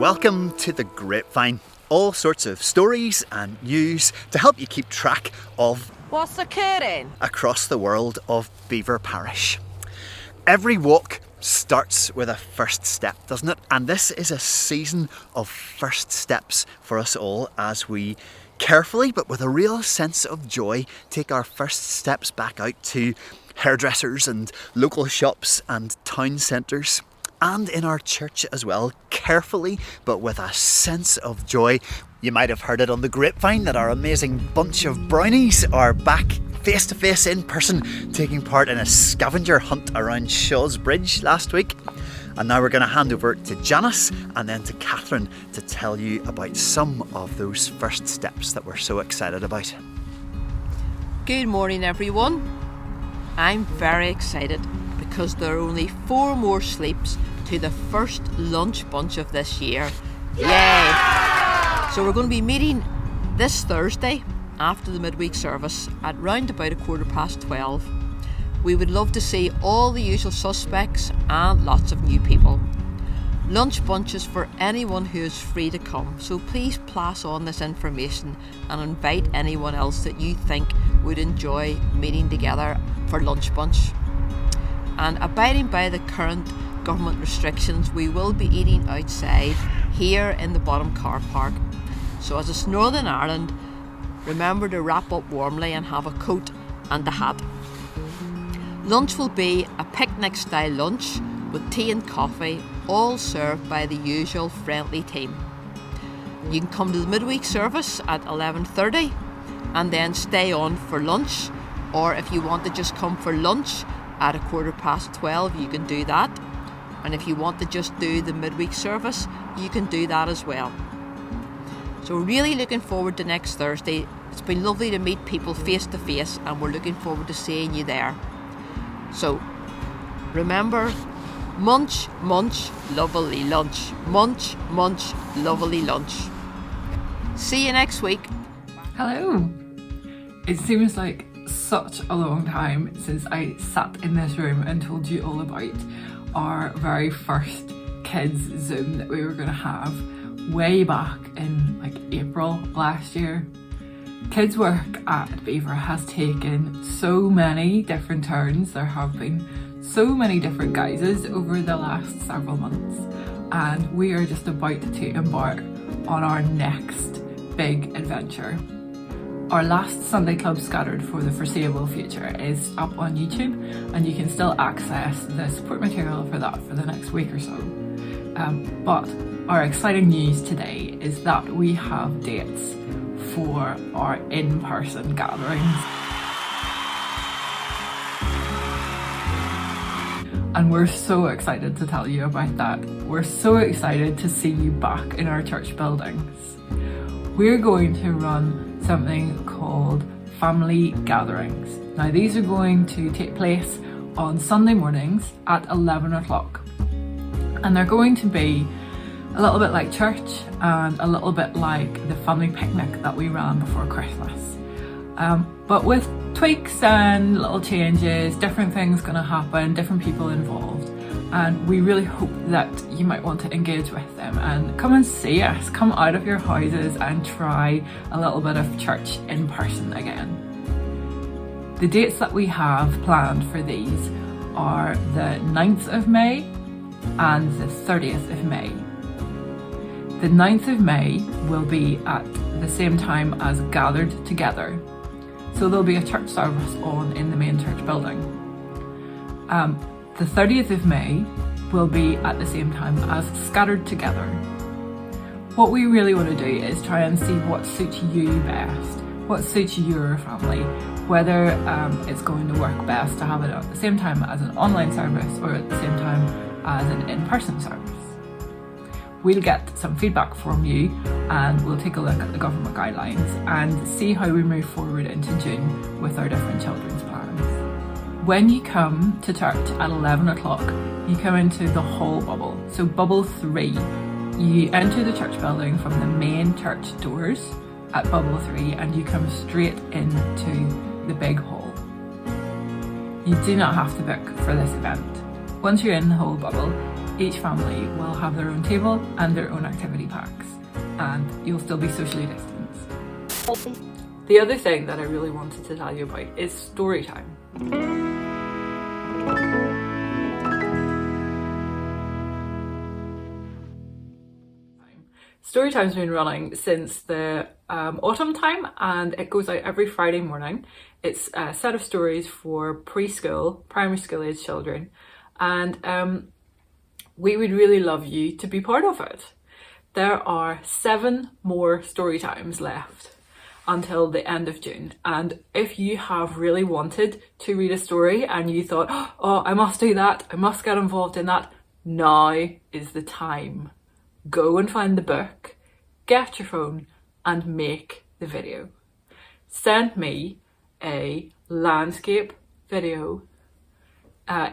Welcome to the Grapevine. All sorts of stories and news to help you keep track of what's occurring across the world of Belvoir Parish. Every walk starts with a first step, doesn't it? And this is a season of first steps for us all as we carefully, but with a real sense of joy, take our first steps back out to hairdressers and local shops and town centres. And in our church as well, carefully, but with a sense of joy. You might have heard it on the grapevine that our amazing bunch of brownies are back face to face in person, taking part in a scavenger hunt around Shaw's Bridge last week. And now we're going to hand over to Janice and then to Catherine to tell you about some of those first steps that we're so excited about. Good morning, everyone. I'm very excited because there are only 4 more sleeps to the first lunch bunch of this year. Yay! So we're going to be meeting this Thursday after the midweek service at round about 12:15. We would love to see all the usual suspects and lots of new people. Lunch bunches for anyone who is free to come, so please pass on this information and invite anyone else that you think would enjoy meeting together for lunch bunch. And abiding by the current government restrictions, we will be eating outside here in the bottom car park. So as it's Northern Ireland, remember to wrap up warmly and have a coat and a hat. Lunch will be a picnic style lunch with tea and coffee, all served by the usual friendly team. You can come to the midweek service at 11:30 and then stay on for lunch, or if you want to just come for lunch at 12:15, you can do that. And if you want to just do the midweek service, you can do that as well. So really looking forward to next Thursday. It's been lovely to meet people face to face and we're looking forward to seeing you there. So remember, munch, munch, lovely lunch. Munch, munch, lovely lunch. See you next week. Hello. It seems like such a long time since I sat in this room and told you all about our very first kids Zoom that we were going to have way back in like April last year. Kids work at Belvoir has taken so many different turns. There have been so many different guises over the last several months, and we are just about to embark on our next big adventure. Our last Sunday Club Scattered for the Foreseeable Future is up on YouTube, and you can still access the support material for that for the next week or so. But our exciting news today is that we have dates for our in-person gatherings. And we're so excited to tell you about that. We're so excited to see you back in our church buildings. We're going to run something called family gatherings. Now these are going to take place on Sunday mornings at 11 o'clock. And they're going to be a little bit like church and a little bit like the family picnic that we ran before Christmas. But with tweaks and little changes, different things going to happen, different people involved. And we really hope that you might want to engage with them and come and see us, come out of your houses and try a little bit of church in person again. The dates that we have planned for these are the 9th of May and the 30th of May. The 9th of May will be at the same time as Gathered Together. So there'll be a church service on in the main church building. The 30th of May will be at the same time as Scattered Together. What we really want to do is try and see what suits you best, what suits your family, whether it's going to work best to have it at the same time as an online service or at the same time as an in-person service. We'll get some feedback from you and we'll take a look at the government guidelines and see how we move forward into June with our different children's plans. When you come to church at 11 o'clock, you come into the hall bubble. So bubble 3, you enter the church building from the main church doors at bubble 3 and you come straight into the big hall. You do not have to book for this event. Once you're in the whole bubble, Each family will have their own table and their own activity packs, and you'll still be socially distanced. The other thing that I really wanted to tell you about is story time. Storytime's been running since the autumn time, and it goes out every Friday morning. It's a set of stories for preschool, primary school age children, and we would really love you to be part of it. There are 7 more story times left until the end of June, and if you have really wanted to read a story and you thought, oh, I must do that, I must get involved in that, now is the time. Go and find the book, get your phone and make the video. Send me a landscape video,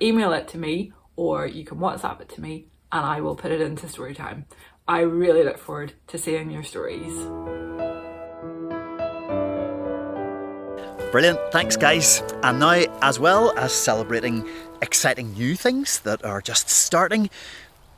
email it to me, or you can WhatsApp it to me and I will put it into Storytime. I really look forward to seeing your stories. Brilliant, thanks guys. And now, as well as celebrating exciting new things that are just starting,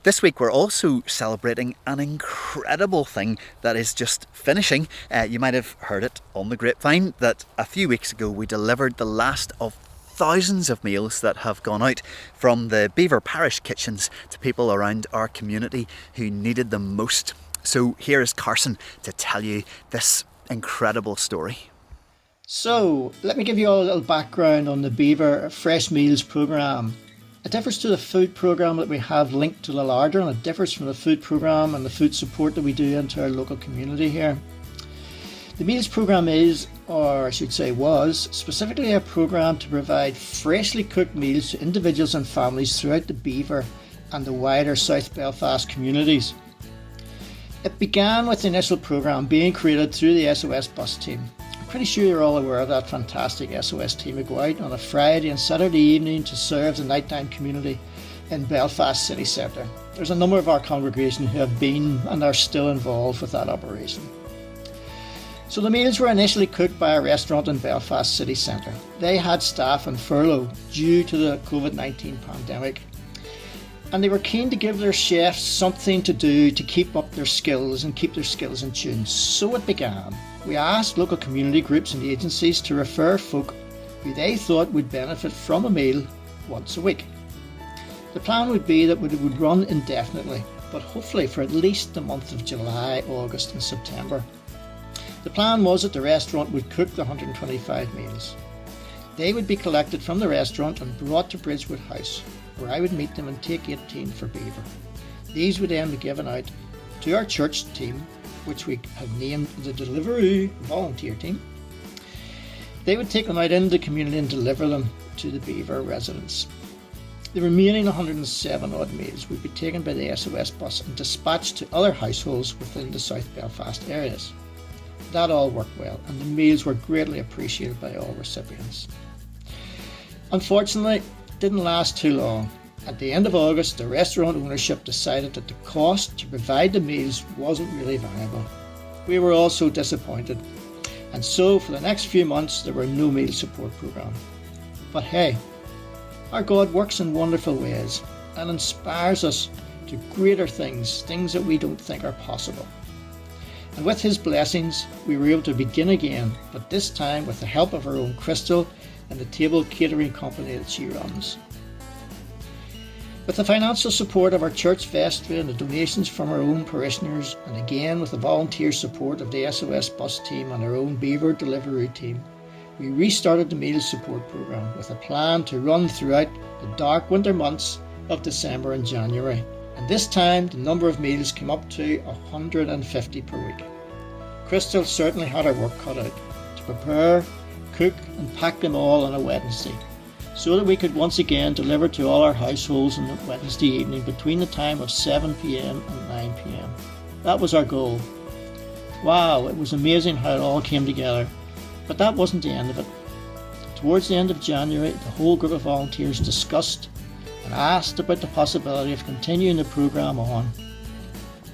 this week we're also celebrating an incredible thing that is just finishing. You might have heard it on the grapevine that a few weeks ago we delivered the last of thousands of meals that have gone out from the Belvoir Parish kitchens to people around our community who needed them most. So here is Carson to tell you this incredible story. So let me give you all a little background on the Belvoir Fresh Meals programme. It differs to the food programme that we have linked to the larger, and it differs from the food programme and the food support that we do into our local community here. The Meals programme is, or I should say was, specifically a programme to provide freshly cooked meals to individuals and families throughout the Belvoir and the wider South Belfast communities. It began with the initial programme being created through the SOS bus team. Pretty sure you're all aware of that fantastic SOS team who go out on a Friday and Saturday evening to serve the nighttime community in Belfast city centre. There's a number of our congregation who have been and are still involved with that operation. So the meals were initially cooked by a restaurant in Belfast city centre. They had staff on furlough due to the COVID-19 pandemic, and they were keen to give their chefs something to do to keep up their skills and keep their skills in tune. So it began. We asked local community groups and agencies to refer folk who they thought would benefit from a meal once a week. The plan would be that it would run indefinitely, but hopefully for at least the month of July, August and September. The plan was that the restaurant would cook the 125 meals. They would be collected from the restaurant and brought to Bridgewood House, where I would meet them and take 18 for Belvoir. These would then be given out to our church team, which we have named the Deliveroo volunteer team. They would take them out into the community and deliver them to the Belvoir residents. The remaining 107 odd meals would be taken by the SOS bus and dispatched to other households within the South Belfast areas. That all worked well, and the meals were greatly appreciated by all recipients. Unfortunately, it didn't last too long. At the end of August, the restaurant ownership decided that the cost to provide the meals wasn't really viable. We were all so disappointed, and so for the next few months there were no meal support programme. But hey, our God works in wonderful ways and inspires us to greater things that we don't think are possible. And with his blessings, we were able to begin again, but this time with the help of our own Crystal and the table catering company that she runs. With the financial support of our church vestry and the donations from our own parishioners, and again with the volunteer support of the SOS bus team and our own Belvoir Deliveroo team, we restarted the meal support programme with a plan to run throughout the dark winter months of December and January. And this time the number of meals came up to 150 per week. Crystal certainly had her work cut out to prepare, cook and pack them all on a Wednesday, so that we could once again deliver to all our households on Wednesday evening between the time of 7 p.m. and 9 p.m. That was our goal. Wow, it was amazing how it all came together. But that wasn't the end of it. Towards the end of January, the whole group of volunteers discussed and asked about the possibility of continuing the programme on.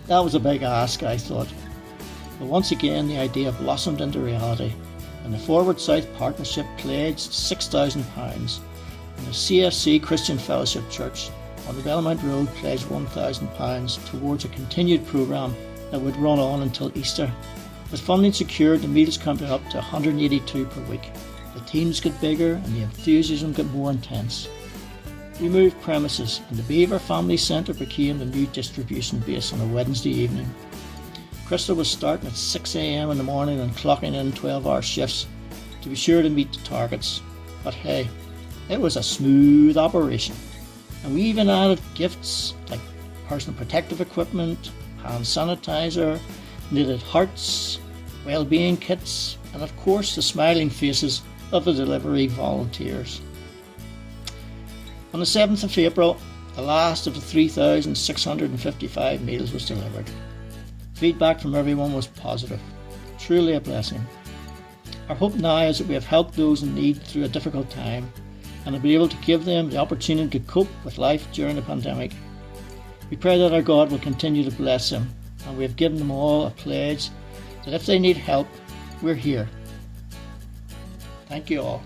That was a big ask, I thought. But once again, the idea blossomed into reality, and the Forward South Partnership pledged £6,000, and the CFC Christian Fellowship Church on the Belmont Road pledged £1,000 towards a continued programme that would run on until Easter. With funding secured, the meals can be up to 182 per week. The teams get bigger and the enthusiasm got more intense. We moved premises and the Belvoir Family Centre became the new distribution base on a Wednesday evening. Crystal was starting at 6 a.m. in the morning and clocking in 12-hour shifts to be sure to meet the targets. But hey, it was a smooth operation. And we even added gifts like personal protective equipment, hand sanitizer, knitted hearts, well-being kits, and of course the smiling faces of the delivery volunteers. On the 7th of April, the last of the 3,655 meals was delivered. Feedback from everyone was positive, truly a blessing. Our hope now is that we have helped those in need through a difficult time and will be able to give them the opportunity to cope with life during the pandemic. We pray that our God will continue to bless them, and we have given them all a pledge that if they need help, we're here. Thank you all.